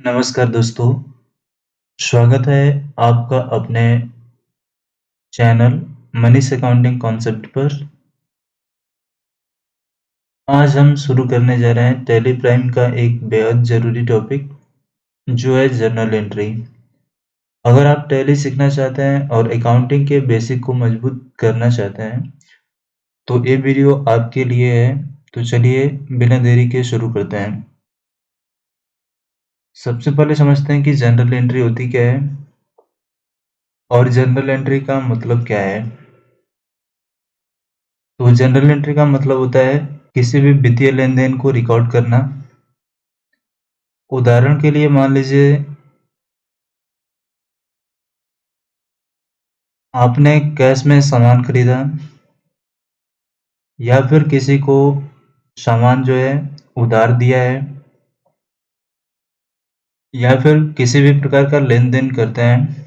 नमस्कार दोस्तों, स्वागत है आपका अपने चैनल मनीष अकाउंटिंग कॉन्सेप्ट पर। आज हम शुरू करने जा रहे हैं टैली प्राइम का एक बेहद ज़रूरी टॉपिक जो है जर्नल एंट्री। अगर आप टैली सीखना चाहते हैं और अकाउंटिंग के बेसिक को मजबूत करना चाहते हैं तो ये वीडियो आपके लिए है। तो चलिए बिना देरी के शुरू करते हैं। सबसे पहले समझते हैं कि जर्नल एंट्री होती क्या है और जर्नल एंट्री का मतलब क्या है। तो जर्नल एंट्री का मतलब होता है किसी भी वित्तीय लेन-देन को रिकॉर्ड करना। उदाहरण के लिए मान लीजिए आपने कैश में सामान खरीदा या फिर किसी को सामान जो है उधार दिया है या फिर किसी भी प्रकार का लेन-देन करते हैं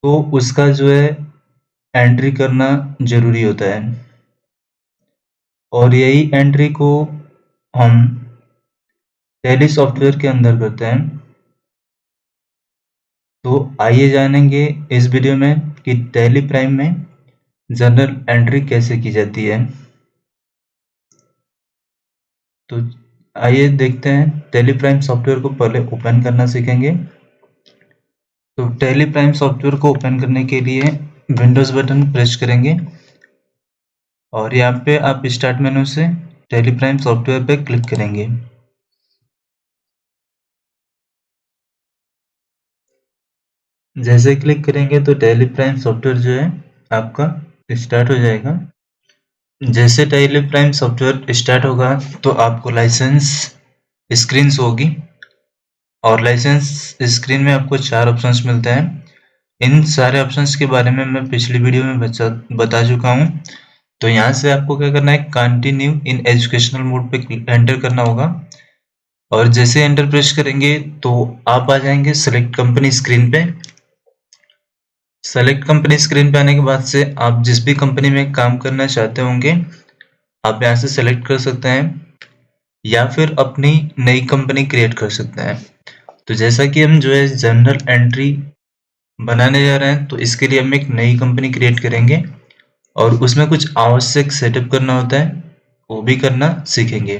तो उसका जो है एंट्री करना ज़रूरी होता है और यही एंट्री को हम टैली सॉफ्टवेयर के अंदर करते हैं। तो आइए जानेंगे इस वीडियो में कि टैली प्राइम में जर्नल एंट्री कैसे की जाती है। तो आइए देखते हैं, टैली प्राइम सॉफ्टवेयर को पहले ओपन करना सीखेंगे। तो टैली प्राइम सॉफ्टवेयर को ओपन करने के लिए विंडोज बटन प्रेस करेंगे और यहाँ पे आप स्टार्ट मेनू से टैली प्राइम सॉफ्टवेयर पे क्लिक करेंगे। जैसे क्लिक करेंगे तो टैली प्राइम सॉफ्टवेयर जो है आपका स्टार्ट हो जाएगा। जैसे टैली प्राइम सॉफ्टवेयर स्टार्ट होगा तो आपको लाइसेंस स्क्रीन होगी और लाइसेंस स्क्रीन में आपको 4 ऑप्शंस मिलते हैं। इन सारे ऑप्शंस के बारे में मैं पिछली वीडियो में बता चुका हूँ। तो यहाँ से आपको क्या करना है, कंटिन्यू इन एजुकेशनल मोड पे एंटर करना होगा और जैसे एंटर प्रेस करेंगे तो आप आ जाएंगे सेलेक्ट कंपनी स्क्रीन पे। सेलेक्ट कंपनी स्क्रीन पे आने के बाद से आप जिस भी कंपनी में काम करना चाहते होंगे आप यहाँ से सेलेक्ट कर सकते हैं या फिर अपनी नई कंपनी क्रिएट कर सकते हैं। तो जैसा कि हम जो है जर्नल एंट्री बनाने जा रहे हैं तो इसके लिए हम एक नई कंपनी क्रिएट करेंगे और उसमें कुछ आवश्यक सेटअप करना होता है, वो भी करना सीखेंगे।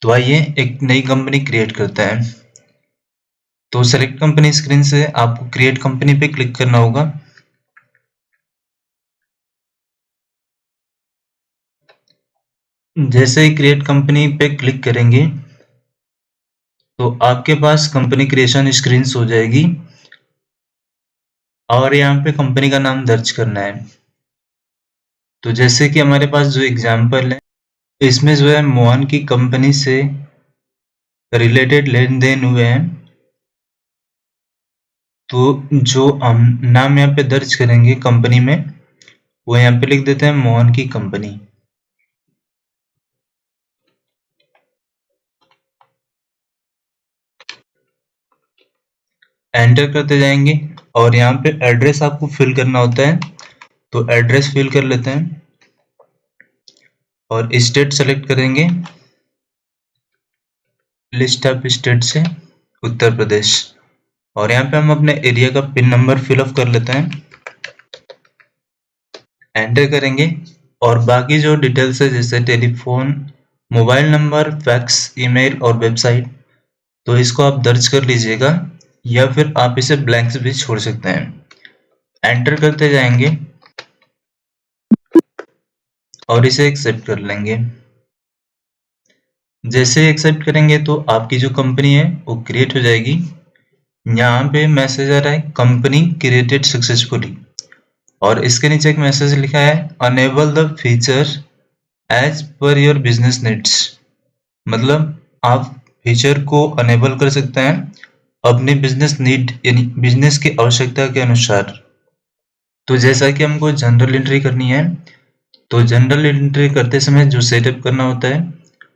तो आइए एक नई कंपनी क्रिएट करते हैं। तो सेलेक्ट कंपनी स्क्रीन से आपको क्रिएट कंपनी पे क्लिक करना होगा। जैसे ही क्रिएट कंपनी पे क्लिक करेंगे तो आपके पास कंपनी क्रिएशन स्क्रीन हो जाएगी और यहाँ पे कंपनी का नाम दर्ज करना है। तो जैसे कि हमारे पास जो एग्जाम्पल है इसमें जो है मोहन की कंपनी से रिलेटेड लेन देन हुए हैं तो जो हम नाम यहाँ पे दर्ज करेंगे कंपनी में वो यहाँ पे लिख देते हैं मोहन की कंपनी। एंटर करते जाएंगे और यहाँ पे एड्रेस आपको फिल करना होता है तो एड्रेस फिल कर लेते हैं और स्टेट सेलेक्ट करेंगे, लिस्ट ऑफ स्टेट से उत्तर प्रदेश और यहाँ पे हम अपने एरिया का पिन नंबर फिलअप कर लेते हैं। एंटर करेंगे और बाकी जो डिटेल्स है जैसे telephone, mobile number, fax, email और वेबसाइट तो इसको आप दर्ज कर लीजिएगा या फिर आप इसे ब्लैंक्स भी छोड़ सकते हैं। एंटर करते जाएंगे और इसे एक्सेप्ट कर लेंगे। जैसे एक्सेप्ट करेंगे तो आपकी जो कंपनी है वो क्रिएट हो जाएगी। यहाँ पे मैसेज आ रहा है कंपनी क्रिएटेड सक्सेसफुली और इसके नीचे एक मैसेज लिखा है enable the feature as per your business needs, मतलब आप फीचर को अनेबल कर सकते हैं अपने बिजनेस नीड यानी बिजनेस की आवश्यकता के अनुसार। तो जैसा कि हमको जनरल एंट्री करनी है तो जनरल एंट्री करते समय जो सेटअप करना होता है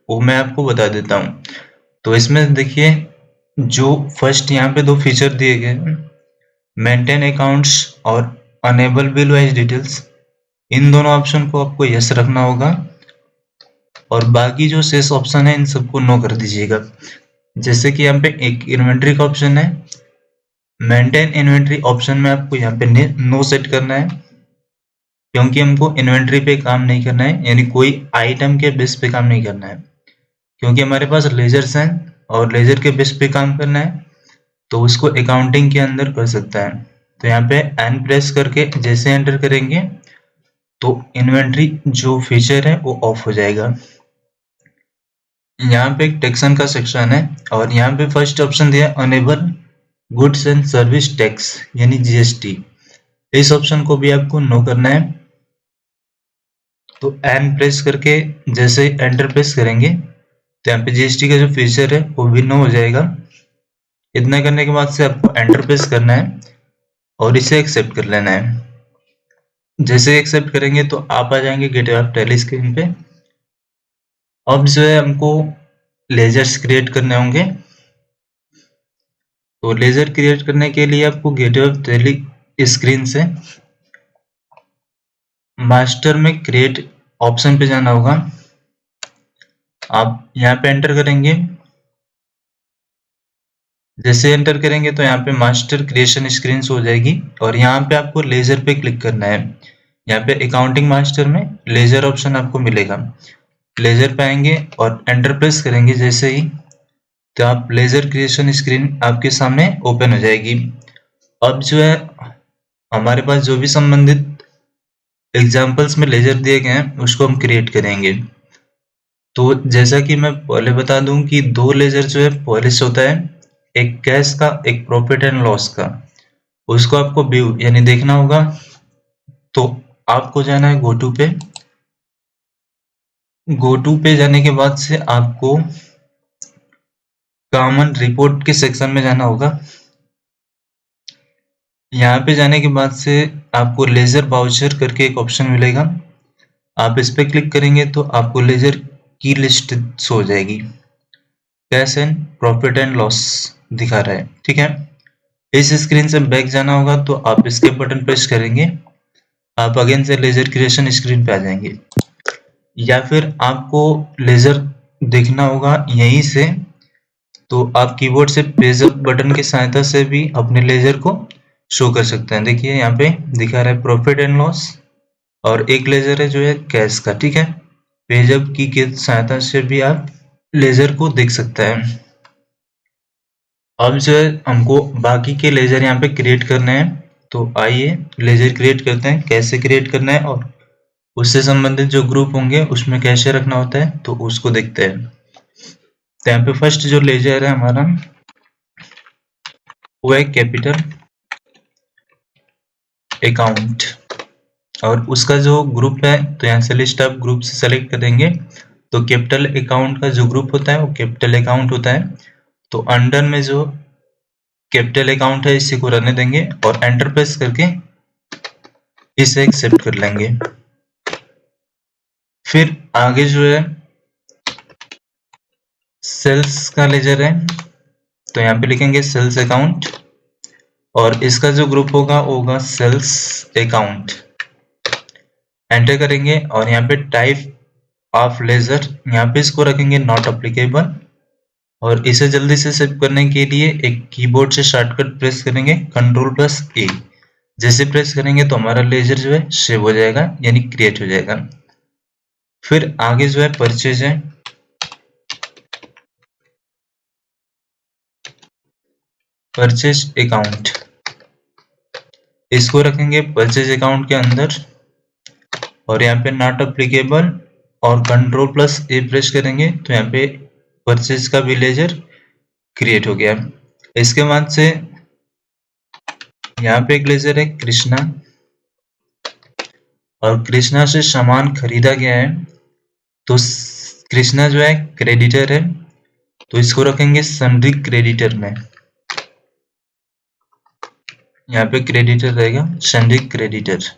वो मैं आपको बता देता हूँ। तो इसमें देखिए जो फर्स्ट यहाँ पे 2 फीचर दिए गए हैं, मेंटेन अकाउंट्स और अनेबल बिल वाइज डिटेल्स, इन दोनों ऑप्शन को आपको यस रखना होगा और बाकी जो शेष ऑप्शन है इन सबको नो कर दीजिएगा। जैसे कि यहाँ पे एक इन्वेंट्री का ऑप्शन है, मेंटेन इन्वेंट्री ऑप्शन में आपको यहाँ पे नो सेट करना है, क्योंकि हमको इन्वेंट्री पे काम नहीं करना है, यानी कोई आइटम के बेस पे काम नहीं करना है, क्योंकि हमारे पास लेजर्स हैं और लेजर के बेस पे काम करना है, तो उसको अकाउंटिंग के अंदर कर सकता है। तो यहाँ पे एन प्रेस करके जैसे एंटर करेंगे तो इन्वेंट्री जो फीचर है वो ऑफ हो जाएगा। यहाँ पे एक टैक्सन का सेक्शन है और यहाँ पे फर्स्ट ऑप्शन दिया enable goods and service tax यानी जीएसटी, इस ऑप्शन को भी आपको नो करना है। तो एन प्रेस करके जैसे एंटर प्रेस करेंगे तो यहाँ पे जीएसटी का जो फीचर है वो भी नो हो जाएगा। इतना करने के बाद से आपको एंटर प्रेस करना है और इसे एक्सेप्ट कर लेना है। जैसे एक्सेप्ट करेंगे तो आप आ जाएंगे गेटवे ऑफ टैली स्क्रीन पे। अब जो है हमको लेजर्स क्रिएट करने होंगे, तो लेजर क्रिएट करने के लिए आपको गेटवे ऑफ टैली स्क्रीन से मास्टर में क्रिएट ऑप्शन पे जाना होगा। आप यहाँ पे एंटर करेंगे, जैसे एंटर करेंगे तो यहाँ पे मास्टर क्रिएशन स्क्रीन हो जाएगी और यहाँ पे आपको लेजर पे क्लिक करना है। यहाँ पे अकाउंटिंग मास्टर में लेजर ऑप्शन आपको मिलेगा, लेजर पे आएंगे और एंटर प्रेस करेंगे जैसे ही, तो आप लेजर क्रिएशन स्क्रीन आपके सामने ओपन हो जाएगी। अब जो है हमारे पास जो भी संबंधित एग्जाम्पल्स में लेजर दिए गए हैं उसको हम क्रिएट करेंगे। तो जैसा कि मैं पहले बता दूं कि दो लेजर जो है पॉलिश होता है, एक कैश का एक प्रॉफिट एंड लॉस का, उसको आपको व्यू यानी देखना होगा। तो आपको जाना है गो टू पे जाने के बाद से आपको कॉमन रिपोर्ट के सेक्शन में जाना होगा। यहाँ पे जाने के बाद से आपको लेजर वाउचर करके एक ऑप्शन मिलेगा, आप इस पे क्लिक करेंगे तो आपको लेजर की लिस्ट शो हो जाएगी, cash and profit and loss दिखा रहा है। ठीक है, इस स्क्रीन से बैक जाना होगा तो आप इसके बटन प्रेस करेंगे, आप अगेन से लेजर क्रिएशन स्क्रीन पे आ जाएंगे, या फिर आपको लेजर देखना होगा यहीं से, तो आप कीबोर्ड से पेज अप बटन की सहायता से भी अपने लेजर को शो कर सकते हैं। देखिए यहाँ पे दिखा रहा है प्रॉफिट एंड लॉस और एक लेजर है जो है कैश का। ठीक है, पेज अप की के सहायता से भी आप लेजर को देख सकते हैं। अब जो है हमको बाकी के लेजर यहाँ पे क्रिएट करने हैं, तो आइए लेजर क्रिएट करते हैं। कैसे क्रिएट करना है और उससे संबंधित जो ग्रुप होंगे उसमें कैसे रखना होता है तो उसको देखते हैं। तो यहाँ पे फर्स्ट जो लेजर है हमारा वो है कैपिटल अकाउंट और उसका जो ग्रुप है, तो यहाँ से लिस्ट ऑफ ग्रुप से सेलेक्ट करेंगे। तो कैपिटल अकाउंट का जो ग्रुप होता है वो कैपिटल अकाउंट होता है, तो अंडर में जो कैपिटल अकाउंट है इसी को रहने देंगे और एंटर प्रेस करके इसे एक्सेप्ट कर लेंगे। फिर आगे जो है सेल्स का लेजर है, तो यहाँ पे लिखेंगे सेल्स अकाउंट और इसका जो ग्रुप होगा वो होगा सेल्स अकाउंट। एंटर करेंगे और यहाँ पे टाइप ऑफ लेजर, यहाँ पे इसको रखेंगे नॉट अप्लीकेबल और इसे जल्दी से सेव करने के लिए एक कीबोर्ड से शॉर्टकट प्रेस करेंगे Ctrl+A। जैसे प्रेस करेंगे तो हमारा लेजर जो है सेव हो जाएगा यानी क्रिएट हो जाएगा। फिर आगे जो है परचेज है, परचेज अकाउंट, इसको रखेंगे परचेज अकाउंट के अंदर और यहाँ पे नॉट अप्लीकेबल और Ctrl+A प्रेस करेंगे तो यहाँ पे परचेज का भी लेजर क्रिएट हो गया। इसके बाद से यहाँ पे एक लेजर है कृष्णा और कृष्णा से सामान खरीदा गया है, तो कृष्णा जो है क्रेडिटर है, तो इसको रखेंगे सन्ड्री क्रेडिटर में। यहाँ पे क्रेडिटर रहेगा सन्ड्री क्रेडिटर।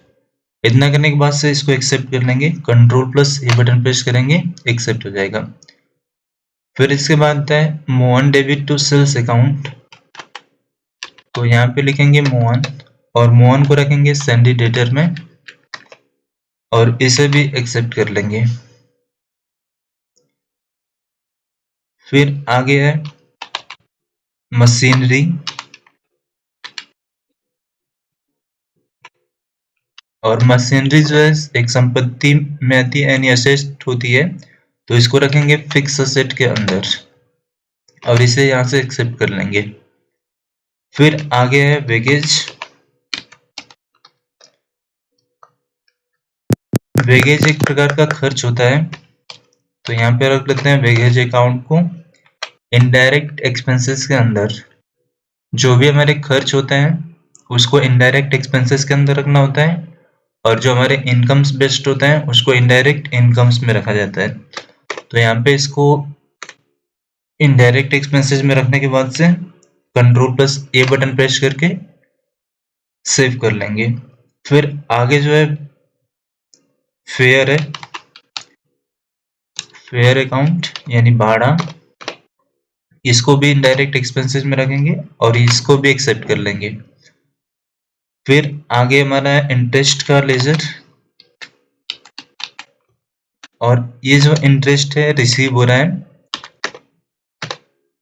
इतना करने के बाद से इसको एक्सेप्ट कर लेंगे, Ctrl+A बटन प्रेस करेंगे, एक्सेप्ट हो जाएगा। फिर इसके बाद है Mohan debit to sales account, तो यहाँ पे लिखेंगे मोहन और मोहन को रखेंगे सन्ड्री डेटर में और इसे भी एक्सेप्ट कर लेंगे। फिर आगे है मशीनरी और मशीनरी जो है एक संपत्ति में आती है यानी असेट होती है, तो इसको रखेंगे फिक्स असेट के अंदर और इसे यहाँ से एक्सेप्ट कर लेंगे। फिर आगे है वेगेज। वेगेज एक प्रकार का खर्च होता है, तो यहाँ पे रख लेते हैं वेगेज अकाउंट को इनडायरेक्ट एक्सपेंसेस के अंदर। जो भी हमारे खर्च होते हैं उसको इनडायरेक्ट एक्सपेंसेस के अंदर रखना होता है, और जो हमारे इनकम्स बेस्ड होता है उसको इनडायरेक्ट इनकम्स में रखा जाता है। तो यहाँ पे इसको इनडायरेक्ट एक्सपेंसेस में रखने के बाद से Ctrl+A बटन प्रेस करके सेव कर लेंगे। फिर आगे जो है फेयर है, फेयर अकाउंट यानी भाड़ा, इसको भी इनडायरेक्ट एक्सपेंसेस में रखेंगे और इसको भी एक्सेप्ट कर लेंगे। फिर आगे हमारा है इंटरेस्ट का लेजर, और ये जो इंटरेस्ट है रिसीव हो रहा है,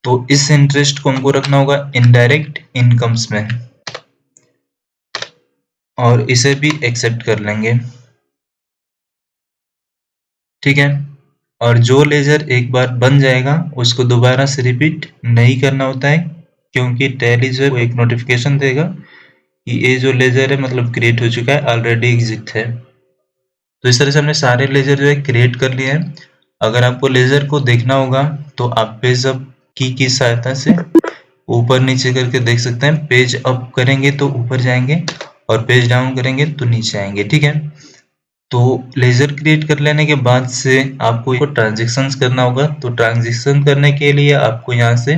तो इस इंटरेस्ट को हमको रखना होगा इनडायरेक्ट इनकम्स में और इसे भी एक्सेप्ट कर लेंगे। ठीक है, और जो लेजर एक बार बन जाएगा उसको दोबारा से रिपीट नहीं करना होता है, क्योंकि टैली जो है एक नोटिफिकेशन देगा कि ये जो लेजर है मतलब क्रिएट हो चुका है, ऑलरेडी एग्जिट है। तो इस तरह से हमने सारे लेजर जो है क्रिएट कर लिए हैं। अगर आपको लेजर को देखना होगा तो आप पेज अप की सहायता से ऊपर नीचे करके देख सकते हैं। पेज अप करेंगे तो ऊपर जाएंगे और पेज डाउन करेंगे तो नीचे आएंगे। ठीक है, तो लेजर क्रिएट कर लेने के बाद से आपको ट्रांजेक्शंस करना होगा। तो ट्रांजेक्शन करने के लिए आपको यहाँ से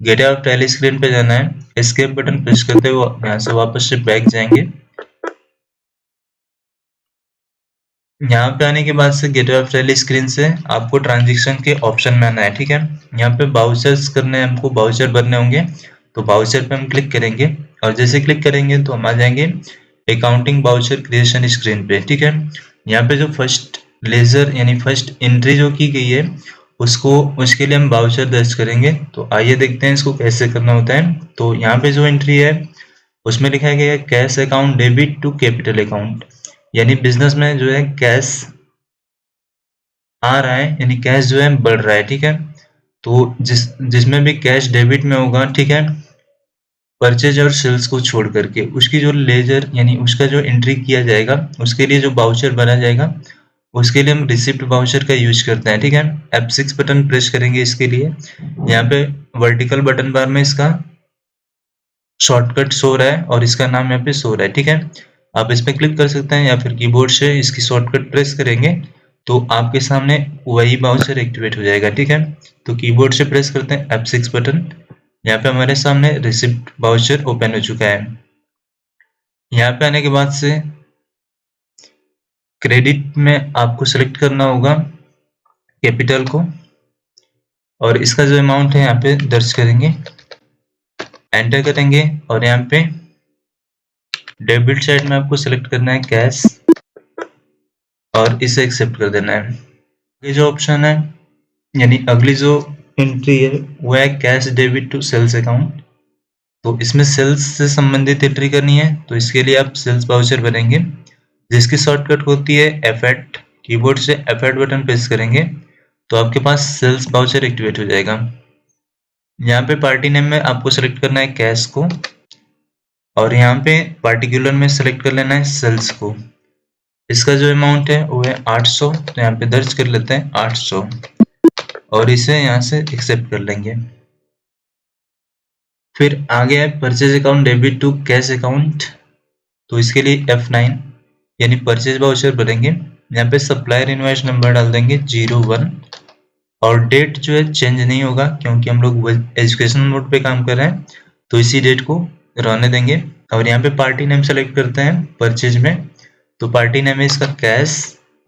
गेट आउट टैली स्क्रीन पे जाना है, एस्केप बटन प्रेस करते हुए यहाँ से वापस से बैक जाएंगे। यहाँ पे आने के बाद से गेट आउट टैली स्क्रीन से आपको ट्रांजेक्शन के ऑप्शन में आना है। ठीक है, यहाँ पे बाउचर्स करने हैं, हमको बाउचर भरने होंगे, तो बाउचर पे हम क्लिक करेंगे और जैसे क्लिक करेंगे तो हम आ जाएंगे अकाउंटिंग बाउचर क्रिएशन स्क्रीन पे। ठीक है, यहाँ पे जो फर्स्ट लेजर यानी फर्स्ट एंट्री जो की गई है उसके लिए हम बाउचर दर्ज करेंगे। तो आइए देखते हैं इसको कैसे करना होता है। तो यहाँ पे जो एंट्री है उसमें लिखा गया है cash account debit to capital account, यानी बिजनेस में जो है कैश आ रहा है यानी कैश जो है बढ़ रहा है। ठीक है, तो जिसमें भी कैश डेबिट में होगा, ठीक है, परचेज और सेल्स को छोड़ करके उसकी जो लेजर यानी उसका जो एंट्री किया जाएगा उसके लिए जो बाउचर बना जाएगा उसके लिए हम रिसिप्ट बाउचर का यूज करते हैं। ठीक है, F6 बटन प्रेस करेंगे इसके लिए। यहाँ पे वर्टिकल बटन बार में इसका शॉर्टकट शो रहा है और इसका नाम यहाँ पे शो रहा है। ठीक है, आप इस पे क्लिक कर सकते हैं या फिर कीबोर्ड से इसकी शॉर्टकट प्रेस करेंगे तो आपके सामने वही बाउचर एक्टिवेट हो जाएगा। ठीक है, तो कीबोर्ड से प्रेस करते हैं F6 बटन, यहाँ पे हमारे सामने रिसिप्ट बाउचर ओपन हो चुका है। यहाँ पे आने के बाद से क्रेडिट में आपको सेलेक्ट करना होगा कैपिटल को और इसका जो अमाउंट है यहाँ पे दर्ज करेंगे, एंटर करेंगे और यहाँ पे डेबिट साइड में आपको सेलेक्ट करना है कैश और इसे एक्सेप्ट कर देना है। ये जो ऑप्शन है यानी अगली जो एंट्री है वो है cash debit to sales account. तो इसमें सेल्स से संबंधित एंट्री करनी है, तो इसके लिए आप सेल्स बाउचर बनेंगे जिसकी शॉर्टकट होती है F8। कीबोर्ड से F8 बटन प्रेस करेंगे तो आपके पास सेल्स बाउचर एक्टिवेट हो जाएगा। यहाँ पे पार्टी नेम में आपको सेलेक्ट करना है कैश को और यहाँ पे पार्टिकुलर में सेलेक्ट कर लेना है सेल्स को। इसका जो अमाउंट है वो है 800, तो यहाँ पे दर्ज कर लेते हैं 800 और इसे यहाँ से एक्सेप्ट कर लेंगे। फिर आगे है purchase account debit to cash account, तो इसके लिए F9 यानी परचेज बाउचर भरेंगे। यहाँ पे सप्लायर इनवॉइस नंबर डाल देंगे 01 और डेट जो है चेंज नहीं होगा क्योंकि हम लोग एजुकेशन मोड पे काम कर रहे हैं, तो इसी डेट को रहने देंगे। और यहाँ पे पार्टी नेम सेलेक्ट करते हैं परचेज में, तो पार्टी नेम है इसका कैश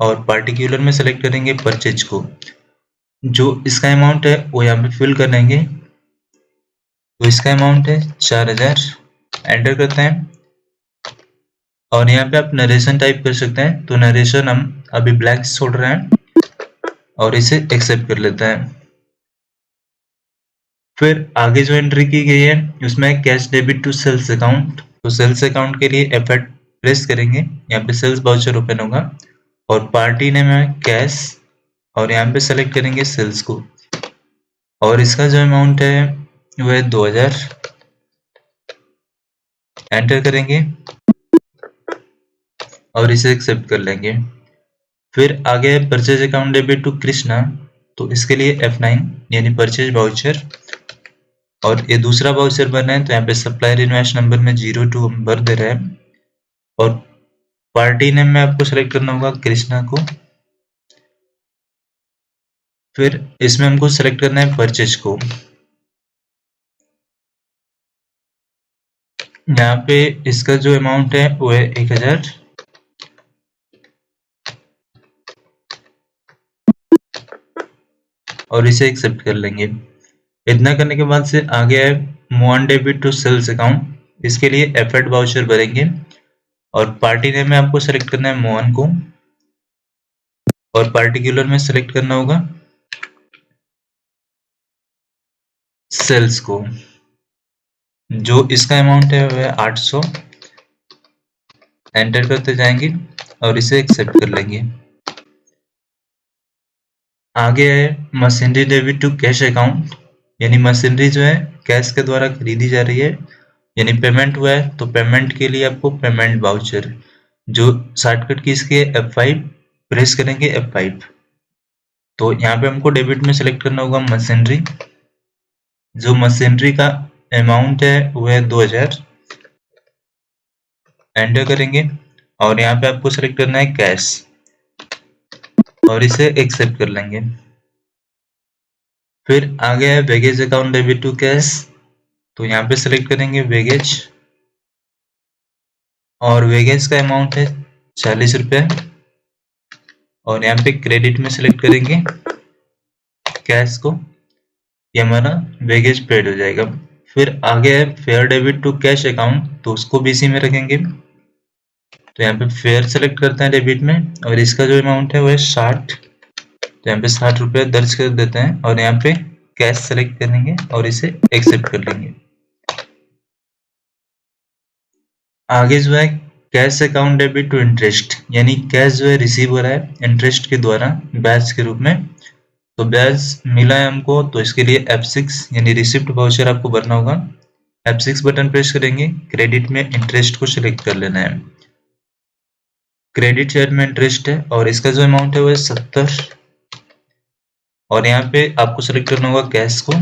और पार्टिकुलर में सेलेक्ट करेंगे परचेज को। जो इसका अमाउंट है वो यहाँ पे फिल कर देंगे, तो इसका अमाउंट है 4000, एंटर करते हैं और यहाँ पे आप नरेशन टाइप कर सकते हैं। तो नरेशन हम अभी ब्लैंक छोड़ रहे हैं और इसे एक्सेप्ट कर लेते हैं। फिर आगे जो एंट्री की गई है उसमें cash debit to sales account, तो सेल्स अकाउंट के लिए F8 प्रेस करेंगे, यहाँ पे सेल्स वाउचर ओपन होगा और पार्टी नेम है कैश और यहाँ पे सेलेक्ट करेंगे सेल्स को और इसका जो अमाउंट है वो है 2000, एंटर करेंगे और इसे एक्सेप्ट कर लेंगे। फिर आगे purchase account debit to Krishna, तो इसके लिए F9 यानी परचेज वाउचर और ये दूसरा वाउचर बना है तो यहाँ पे सप्लायर इनवॉइस नंबर में 02 हम भर दे रहे हैं और पार्टी नेम में आपको सेलेक्ट करना होगा कृष्णा को। फिर इसमें हमको सेलेक्ट करना है परचेज को, यहाँ पे इसका जो अमाउंट है वो है 1000 और इसे एक्सेप्ट कर लेंगे। इतना करने के बाद से आगे है Mohan debit to sales account, इसके लिए F8 वाउचर भरेंगे और पार्टी नेम में आपको सेलेक्ट करना है मोहन को और पार्टिकुलर में सेलेक्ट करना होगा सेल्स को। जो इसका अमाउंट है वह 800, एंटर करते जाएंगे और इसे एक्सेप्ट कर लेंगे। आगे है machinery debit to cash account, यानी मशीनरी जो है कैश के द्वारा खरीदी जा रही है यानी पेमेंट हुआ है तो पेमेंट के लिए आपको पेमेंट वाउचर, जो शॉर्टकट की इसके F5 प्रेस करेंगे F5, तो यहाँ पे हमको डेबिट में सेलेक्ट करना होगा मशीनरी, जो मशीनरी का अमाउंट है वो है 2000, एंटर करेंगे और यहाँ पे आपको सेलेक्ट करना है कैश और इसे एक्सेप्ट कर लेंगे। फिर आगे है baggage account debit to cash, तो यहाँ पे सेलेक्ट करेंगे बैगेज और बैगेज का अमाउंट है 40 रुपये और यहाँ पे क्रेडिट में सेलेक्ट करेंगे कैश को, ये हमारा बैगेज पेड हो जाएगा। फिर आगे है fare debit to cash account, तो उसको भी इसी में रखेंगे, तो यहाँ पे फेयर सेलेक्ट करते हैं डेबिट में और इसका जो अमाउंट है वो है 60, तो यहाँ पे 60 रुपये दर्ज कर देते हैं और यहाँ पे कैश सेलेक्ट करेंगे और इसे एक्सेप्ट कर लेंगे। आगे जो है cash account debit to interest, यानी कैश जो है रिसीव हो रहा है इंटरेस्ट के द्वारा ब्याज के रूप में, तो ब्याज मिला है हमको तो इसके लिए F6 यानी रिसिप्ट वाउचर आपको भरना होगा। F6 बटन प्रेस करेंगे, क्रेडिट में इंटरेस्ट को सिलेक्ट कर लेना है, क्रेडिट शेयर में इंटरेस्ट है और इसका जो अमाउंट है वो है 70 और यहाँ पे आपको सेलेक्ट करना होगा कैश को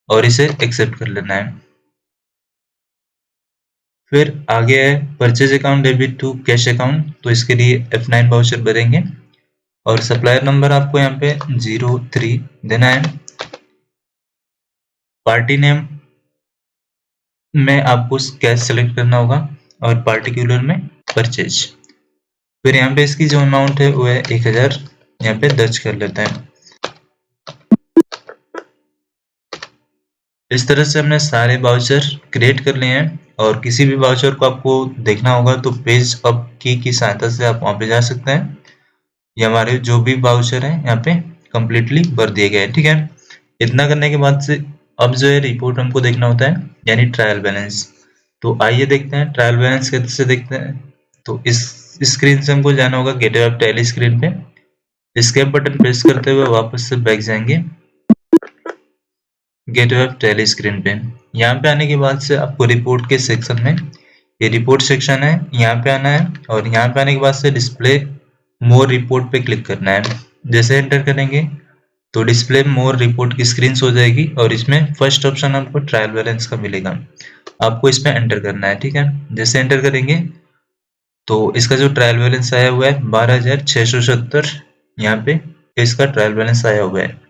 और इसे एक्सेप्ट कर लेना है। फिर आगे है purchase account debit to cash account, तो इसके लिए F9 वाउचर भरेंगे और सप्लायर नंबर आपको यहाँ पे 03 देना है। पार्टी नेम में आपको कैश सेलेक्ट करना होगा और पार्टिकुलर में परचेज। फिर यहाँ पे इसकी जो अमाउंट है वो है 1000, यहाँ पे दर्ज कर लेते हैं। इस तरह से हमने सारे वाउचर क्रिएट कर लिए हैं और किसी भी वाउचर को आपको देखना होगा तो पेज अप की सहायता से आप वहां पे जा सकते हैं। ये हमारे जो भी वाउचर हैं यहाँ पे कंप्लीटली भर दिए गए हैं, ठीक है। इतना करने के बाद से अब जो है रिपोर्ट हमको देखना होता है यानी ट्रायल बैलेंस, तो आइए देखते हैं ट्रायल बैलेंस कैसे देखते हैं। तो इस स्क्रीन से हमको जाना होगा गेटवे ऑफ टैली स्क्रीन पे, एस्केप बटन प्रेस करते हुए वापस से बैक जाएंगे गेटवे ऑफ टैली स्क्रीन पे। यहाँ पे आने के बाद से आपको रिपोर्ट के सेक्शन में, ये रिपोर्ट सेक्शन है, यहाँ पे आना है और यहाँ पे आने के बाद से डिस्प्ले मोर रिपोर्ट पे क्लिक करना है। जैसे एंटर करेंगे तो डिस्प्ले मोर रिपोर्ट की स्क्रीन हो जाएगी और इसमें फर्स्ट ऑप्शन आपको ट्रायल बैलेंस का मिलेगा, आपको इसमें एंटर करना है, ठीक है। जैसे एंटर करेंगे तो इसका जो ट्रायल बैलेंस आया हुआ है 12,670, यहाँ पे इसका ट्रायल बैलेंस आया हुआ है।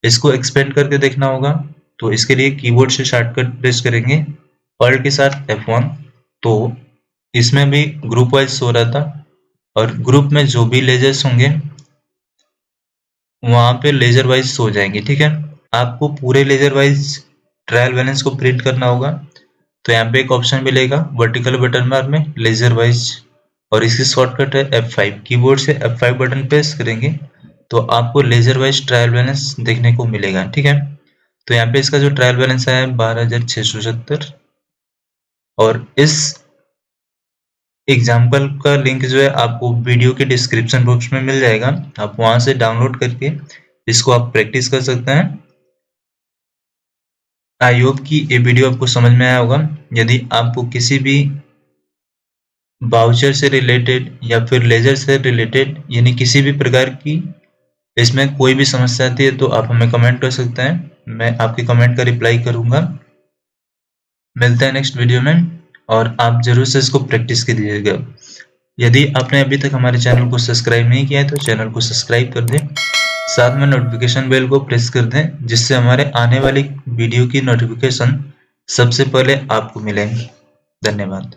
इसको एक्सपेंड करके देखना होगा तो इसके लिए कीबोर्ड से शॉर्टकट प्रेस करेंगे Alt के साथ F1, तो इसमें भी ग्रुप वाइज सो रहा था और ग्रुप में जो भी लेजर्स होंगे वहां पे लेजर वाइज सो जाएंगे, ठीक है। आपको पूरे लेजर वाइज ट्रायल बैलेंस को प्रिंट करना होगा तो यहाँ पे एक ऑप्शन मिलेगा वर्टिकल बटन बार में लेजर वाइज और इसकी शॉर्टकट है F5, कीबोर्ड से F5 बटन प्रेस करेंगे तो आपको लेजर वाइज ट्रायल बैलेंस देखने को मिलेगा, ठीक है। तो यहाँ पे इसका जो ट्रायल बैलेंस है 12,670 और इस एग्जाम्पल का लिंक जो है आपको वीडियो के डिस्क्रिप्शन बॉक्स में मिल जाएगा। आप वहां से डाउनलोड करके इसको आप प्रैक्टिस कर सकते हैं। आई होप कि ये वीडियो आपको समझ में आया होगा। यदि आपको किसी भी वाउचर से रिलेटेड या फिर लेजर से रिलेटेड यानी किसी भी प्रकार की इसमें कोई भी समस्या आती है तो आप हमें कमेंट कर सकते हैं। मैं आपके कमेंट का रिप्लाई करूंगा। मिलते हैं नेक्स्ट वीडियो में और आप जरूर से इसको प्रैक्टिस कीजिएगा। यदि आपने अभी तक हमारे चैनल को सब्सक्राइब नहीं किया है तो चैनल को सब्सक्राइब कर दें, साथ में नोटिफिकेशन बेल को प्रेस कर दें जिससे हमारे आने वाली वीडियो की नोटिफिकेशन सबसे पहले आपको मिले। धन्यवाद।